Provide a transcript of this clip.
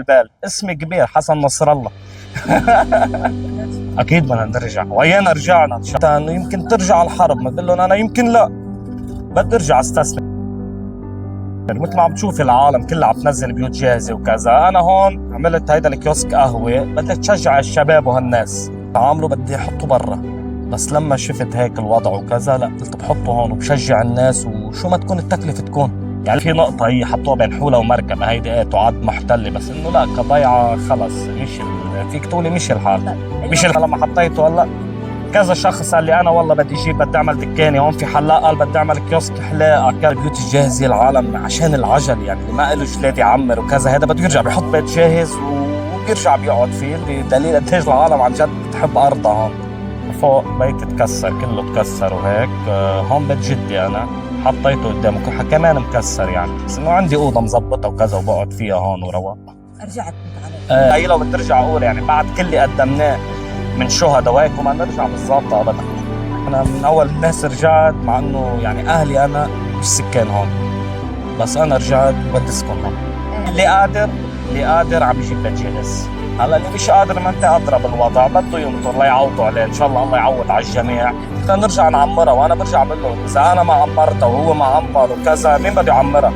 البال اسمي كبير حسن نصر الله. اكيد بدنا نرجع، ويانا رجعنا عشان يمكن ترجع الحرب. ما بقول لهم انا يمكن لا، بدي ارجع استثمر. مثل ما عم تشوف العالم كلها عم تنزل بيوت جاهزه وكذا، انا هون عملت هيدا الكيوسك قهوه، بدي تشجع الشباب وهالناس عامله، بدي احطه برا. بس لما شفت هيك الوضع وكذا لا، قلت بحطه هون وبشجع الناس، وشو ما تكون التكلفه تكون. يعني في نقطة هي حطوها بين حولة ومركبة، هيدي ايه تعد محتلة، بس انه لا كضيعة خلص مش فيك تقولي مش الحال. مش الحال. لما حطيته هلا كذا شخص قال لي انا والله بدي اجيب، بدي اعمل دكانة هون في حلاق، قال بدي اعمل كيوسك حلاقة. كان البيوت الجاهزة العالم عشان العجل، يعني اللي ما له جلاد يعمر وكذا، هذا بده يرجع بيحط بيت جاهز وبيرجع بيقعد فيه. بدليل قديش العالم عن جد بتحب ارضها هون. فوق بيت تكسر كله تكسر وهيك. هون بيت جدي انا حطيته قدامه كمان مكسر يعني، بس انه عندي اوضه مزبطه وكذا وبقعد فيها هون ورواق. رجعت انت عليه؟ هي لو بترجع اقول يعني بعد كل اللي قدمناه من شهداء وهيك وما نرجع بالضبط ابدا. انا من اول الناس رجعت، مع انه يعني اهلي انا مش سكان هون، بس انا رجعت وبدي اسكن هون. اللي قادر عم يجيب بيت جاهز. هلا اللي مش قادر ما انت ادرى بالوضع، بده ينطر ليعوضوا عليه، ان شاء الله الله يعوض على الجميع. بدنا نرجع نعمرها، وانا برجع بقول له اذا انا ما عمرتها وهو ما عمر وكذا مين بده يعمرها؟